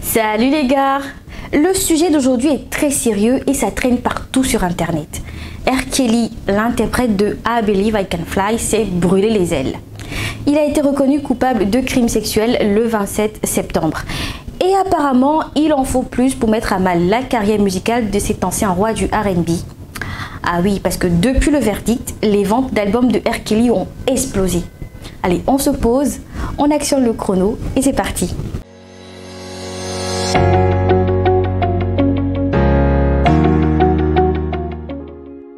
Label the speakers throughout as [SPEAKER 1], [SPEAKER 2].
[SPEAKER 1] Salut les gars! Le sujet d'aujourd'hui est très sérieux et ça traîne partout sur internet. R. Kelly, l'interprète de I Believe I Can Fly, s'est brûlé les ailes. Il a été reconnu coupable de crimes sexuels le 27 septembre. Et apparemment, il en faut plus pour mettre à mal la carrière musicale de cet ancien roi du R&B. Ah oui, parce que depuis le verdict, les ventes d'albums de R. Kelly ont explosé. Allez, on se pose, on actionne le chrono et c'est parti.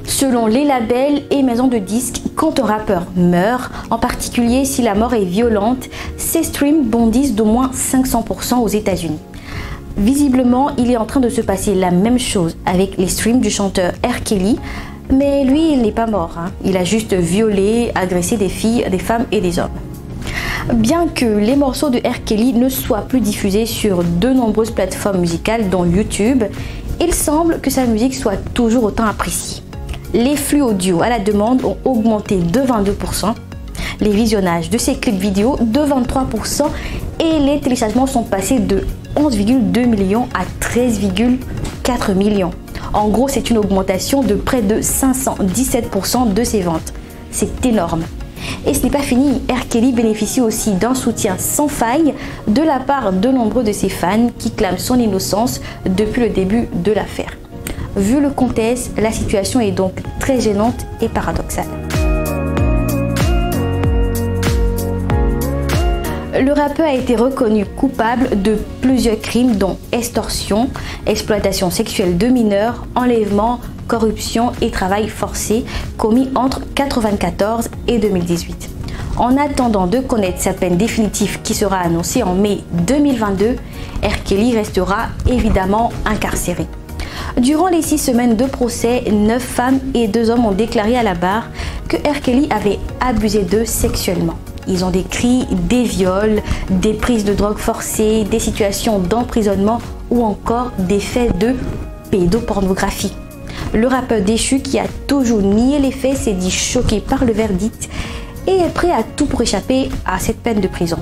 [SPEAKER 1] Selon les labels et maisons de disques, quand un rappeur meurt, en particulier si la mort est violente, ses streams bondissent d'au moins 500% aux États-Unis. Visiblement, il est en train de se passer la même chose avec les streams du chanteur R. Kelly, mais lui, il n'est pas mort. Il a juste violé, agressé des filles, des femmes et des hommes. Bien que les morceaux de R. Kelly ne soient plus diffusés sur de nombreuses plateformes musicales dont YouTube, il semble que sa musique soit toujours autant appréciée. Les flux audio à la demande ont augmenté de 22%, les visionnages de ses clips vidéo de 23% et les téléchargements sont passés de 11,2 millions à 13,4 millions. En gros, c'est une augmentation de près de 517% de ses ventes. C'est énorme. Et ce n'est pas fini, R. Kelly bénéficie aussi d'un soutien sans faille de la part de nombreux de ses fans qui clament son innocence depuis le début de l'affaire. Vu le contexte, la situation est donc très gênante et paradoxale. Le rappeur a été reconnu coupable de plusieurs crimes dont extorsion, exploitation sexuelle de mineurs, enlèvement, corruption et travail forcé commis entre 1994 et 2018. En attendant de connaître sa peine définitive qui sera annoncée en mai 2022, R. Kelly restera évidemment incarcéré. Durant les 6 semaines de procès, 9 femmes et 2 hommes ont déclaré à la barre que R. Kelly avait abusé d'eux sexuellement. Ils ont décrit des viols, des prises de drogue forcées, des situations d'emprisonnement ou encore des faits de pédopornographie. Le rappeur déchu qui a toujours nié les faits s'est dit choqué par le verdict et est prêt à tout pour échapper à cette peine de prison.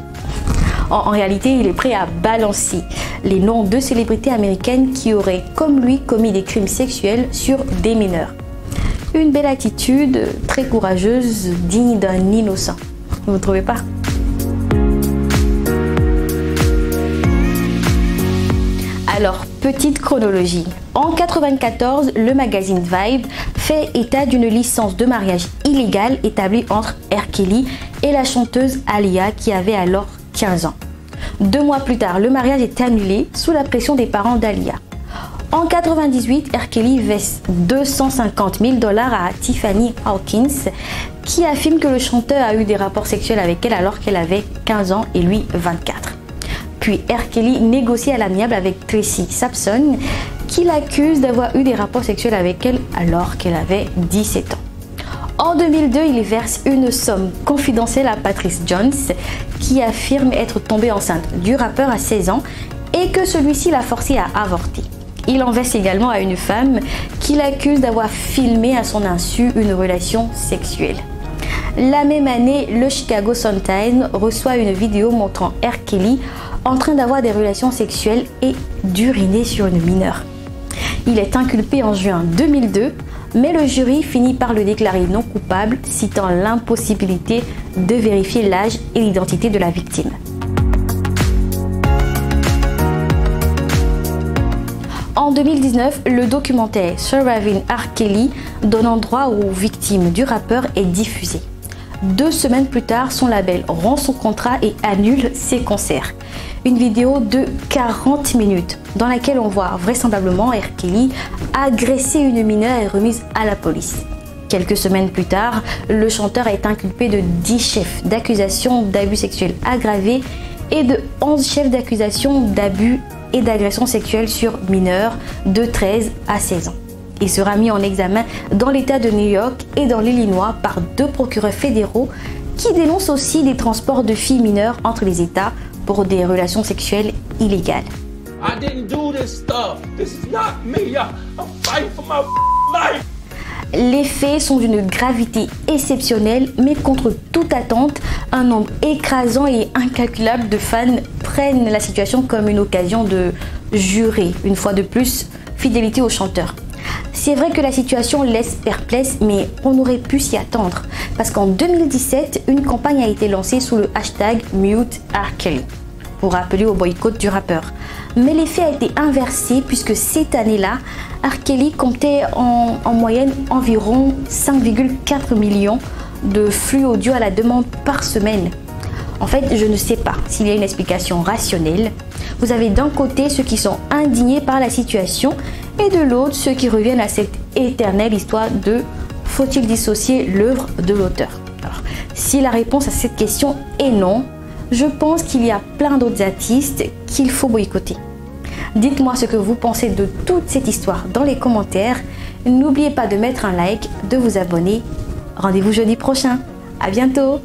[SPEAKER 1] En réalité, il est prêt à balancer les noms de célébrités américaines qui auraient, comme lui, commis des crimes sexuels sur des mineurs. Une belle attitude, très courageuse, digne d'un innocent. Vous ne trouvez pas? Alors, petite chronologie. En 1994, le magazine Vibe fait état d'une licence de mariage illégale établie entre R. Kelly et la chanteuse Aaliyah qui avait alors 15 ans. 2 mois plus tard, le mariage est annulé sous la pression des parents d'Aaliyah. En 1998, R. Kelly verse $250 000 à Tiffany Hawkins qui affirme que le chanteur a eu des rapports sexuels avec elle alors qu'elle avait 15 ans et lui 24. Puis R. Kelly négocie à l'amiable avec Tracy Sapson qui l'accuse d'avoir eu des rapports sexuels avec elle alors qu'elle avait 17 ans. En 2002, il verse une somme confidentielle à Patrice Jones qui affirme être tombée enceinte du rappeur à 16 ans et que celui-ci l'a forcé à avorter. Il en verse également à une femme qui l'accuse d'avoir filmé à son insu une relation sexuelle. La même année, le Chicago Sun-Times reçoit une vidéo montrant R. Kelly en train d'avoir des relations sexuelles et d'uriner sur une mineure. Il est inculpé en juin 2002, mais le jury finit par le déclarer non coupable, citant l'impossibilité de vérifier l'âge et l'identité de la victime. En 2019, le documentaire Surviving R. Kelly, donnant droit aux victimes du rappeur, est diffusé. 2 semaines plus tard, son label rompt son contrat et annule ses concerts. Une vidéo de 40 minutes dans laquelle on voit vraisemblablement R. Kelly agresser une mineure et remise à la police. Quelques semaines plus tard, le chanteur est inculpé de 10 chefs d'accusation d'abus sexuels aggravés et de 11 chefs d'accusation d'abus et d'agression sexuelle sur mineurs de 13 à 16 ans. Il sera mis en examen dans l'État de New York et dans l'Illinois par 2 procureurs fédéraux qui dénoncent aussi des transports de filles mineures entre les États pour des relations sexuelles illégales. Les faits sont d'une gravité exceptionnelle, mais contre toute attente, un nombre écrasant et incalculable de fans prennent la situation comme une occasion de jurer, une fois de plus, fidélité au chanteur. C'est vrai que la situation laisse perplexe, mais on aurait pu s'y attendre, parce qu'en 2017, une campagne a été lancée sous le hashtag Mute R. Kelly, pour rappeler au boycott du rappeur. Mais l'effet a été inversé puisque cette année-là, R. Kelly comptait en moyenne environ 5,4 millions de flux audio à la demande par semaine. En fait, je ne sais pas s'il y a une explication rationnelle. Vous avez d'un côté ceux qui sont indignés par la situation et de l'autre ceux qui reviennent à cette éternelle histoire de faut-il dissocier l'œuvre de l'auteur? Alors, si la réponse à cette question est non, je pense qu'il y a plein d'autres artistes qu'il faut boycotter. Dites-moi ce que vous pensez de toute cette histoire dans les commentaires. N'oubliez pas de mettre un like, de vous abonner. Rendez-vous jeudi prochain. À bientôt!